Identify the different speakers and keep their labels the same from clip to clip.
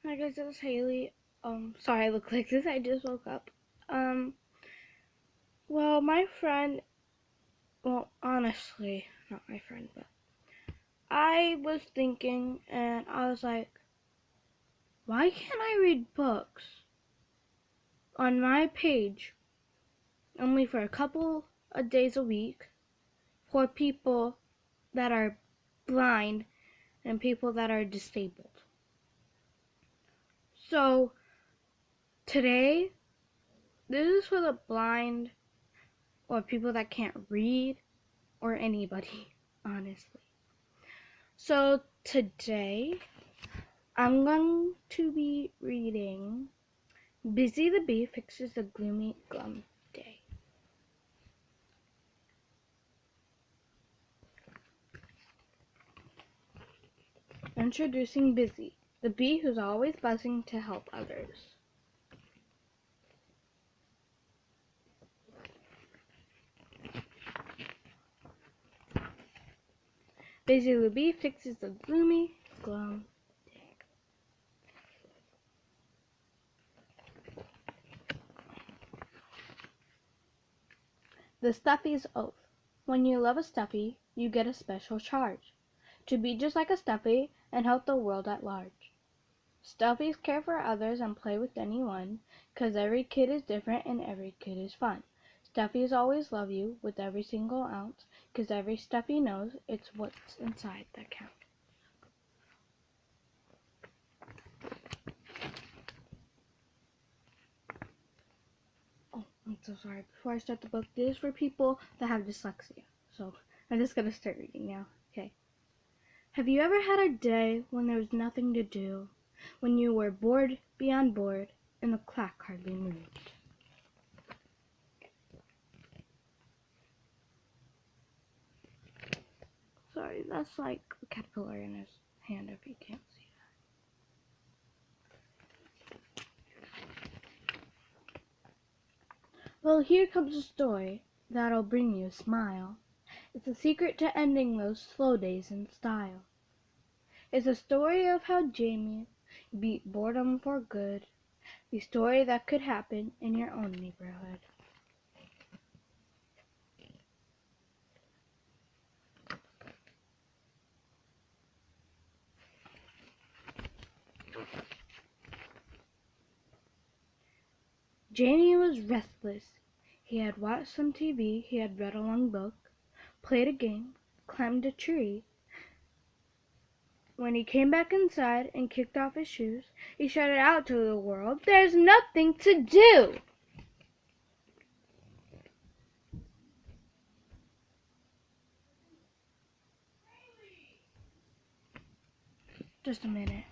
Speaker 1: Hi guys, this is Haley. Sorry I look like this. I just woke up. Well, my friend, well, honestly, not my friend, but I was thinking and I was like, why can't I read books on my page only for a couple of days a week for people that are blind and people that are disabled? So, today, this is for the blind or people that can't read or anybody, honestly. So today I'm going to be reading Busy the Bee Fixes the Gloomy Glum Day. Introducing Busy, the bee who's always buzzing to help others. Busy the Bee fixes the gloomy glum day. The Stuffy's Oath. When you love a Stuffy, you get a special charge. To be just like a Stuffy and help the world at large. Stuffies care for others and play with anyone, 'cause every kid is different and every kid is fun. Stuffies always love you with every single ounce, 'cause every Stuffy knows it's what's inside that counts. Oh, I'm so sorry. Before I start the book, this is for people that have dyslexia. So I'm just gonna start reading now. Okay. Have you ever had a day when there was nothing to do? When you were bored beyond bored and the clock hardly moved? Sorry, that's like a caterpillar in his hand if you can't see that. Well, here comes a story that'll bring you a smile. It's a secret to ending those slow days in style. It's a story of how Jamie beat boredom for good. The story that could happen in your own neighborhood. Jamie was restless. He had watched some TV, he had read a long book, played a game, climbed a tree. When he came back inside and kicked off his shoes, he shouted out to the world, "There's nothing to do!" Just a minute.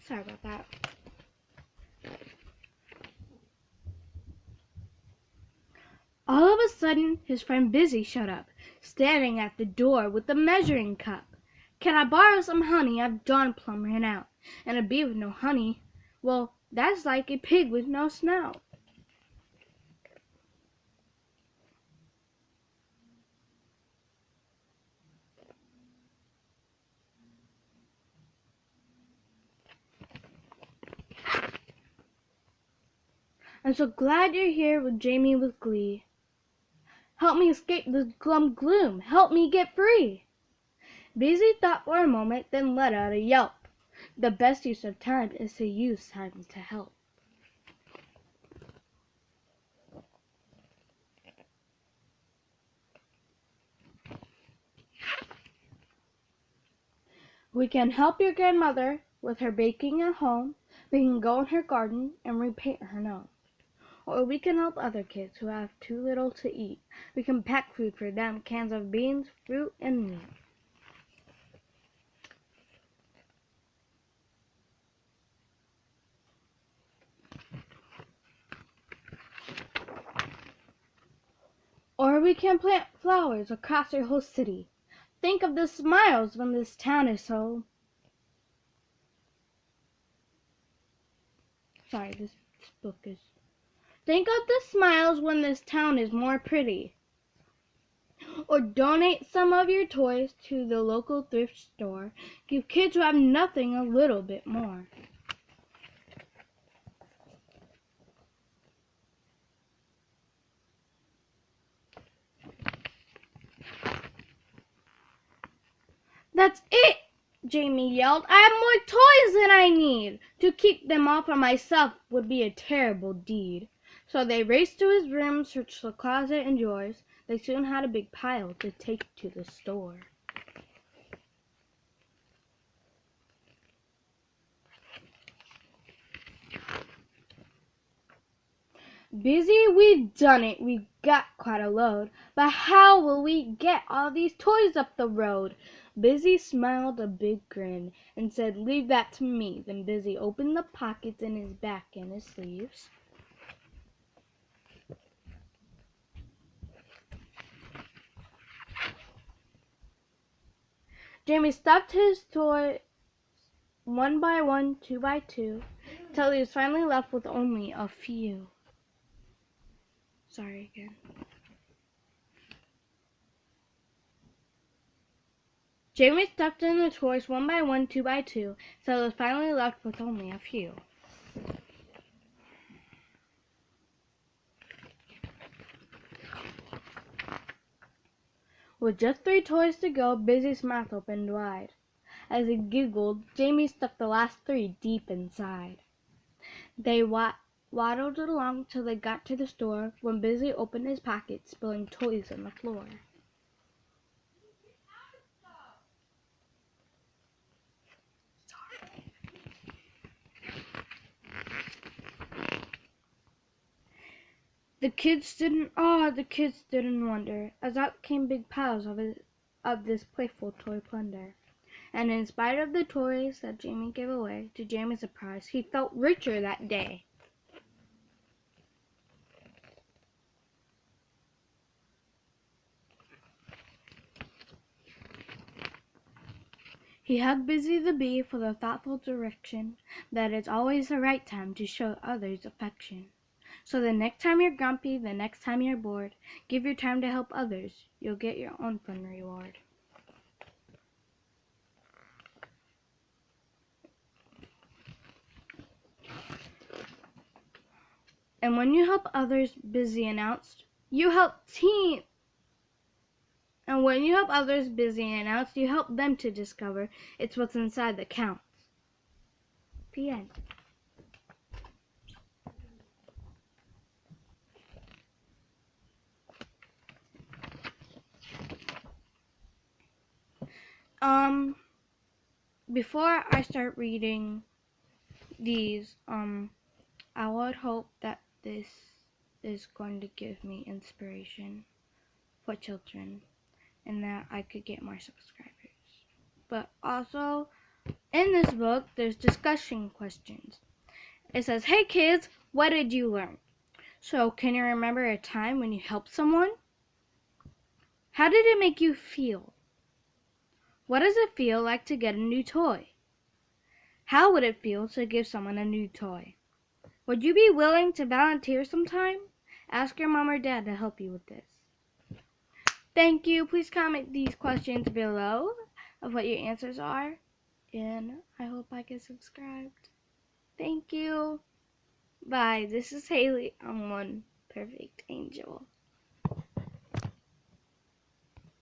Speaker 1: Sorry about that. All of a sudden, his friend Bizzy showed up, standing at the door with a measuring cup. "Can I borrow some honey? I've darn plumb ran out. And a bee with no honey, well, that's like a pig with no snout." "I'm so glad you're here," with Jamie with glee. "Help me escape this glum gloom. Help me get free." Bizzy thought for a moment, then let out a yelp. The best use of time is to use time to help. We can help your grandmother with her baking at home. We can go in her garden and repaint her nose. Or we can help other kids who have too little to eat. We can pack food for them, cans of beans, fruit, and meat. Or we can plant flowers across your whole city. Think of the smiles when this town is so... Sorry, this book is... Think of the smiles when this town is more pretty. Or donate some of your toys to the local thrift store. Give kids who have nothing a little bit more. That's it! Jamie yelled. I have more toys than I need. To keep them all for myself would be a terrible deed. So they raced to his room, searched the closet and drawers. They soon had a big pile to take to the store. Busy, we've done it. We've got quite a load. But how will we get all these toys up the road? Busy smiled a big grin and said, leave that to me. Then Busy opened the pockets in his back and his sleeves. Jamie stuffed his toys one by one, two by two, till he was finally left with only a few. Sorry again. Jamie stuffed in the toys one by one, two by two, till he was finally left with only a few. With just 3 toys to go, Busy's mouth opened wide. As he giggled, Jamie stuck the last 3 deep inside. They waddled along till they got to the store, when Busy opened his pocket, spilling toys on the floor. The kids stood in wonder, as out came big piles of this playful toy plunder. And in spite of the toys that Jamie gave away, to Jamie's surprise, he felt richer that day. He hugged Busy the Bee for the thoughtful direction that it's always the right time to show others affection. So the next time you're grumpy, the next time you're bored, give your time to help others. You'll get your own fun reward. And when you help others, Busy announced, you help team. And when you help others, Busy announced, you help them to discover it's what's inside that counts. The end. Before I start reading these, I would hope that this is going to give me inspiration for children and that I could get more subscribers. But also, in this book, there's discussion questions. It says, hey kids, what did you learn? So, can you remember a time when you helped someone? How did it make you feel? What does it feel like to get a new toy? How would it feel to give someone a new toy? Would you be willing to volunteer sometime? Ask your mom or dad to help you with this. Thank you. Please comment these questions below of what your answers are. And I hope I get subscribed. Thank you. Bye. This is Haley. I'm one perfect angel.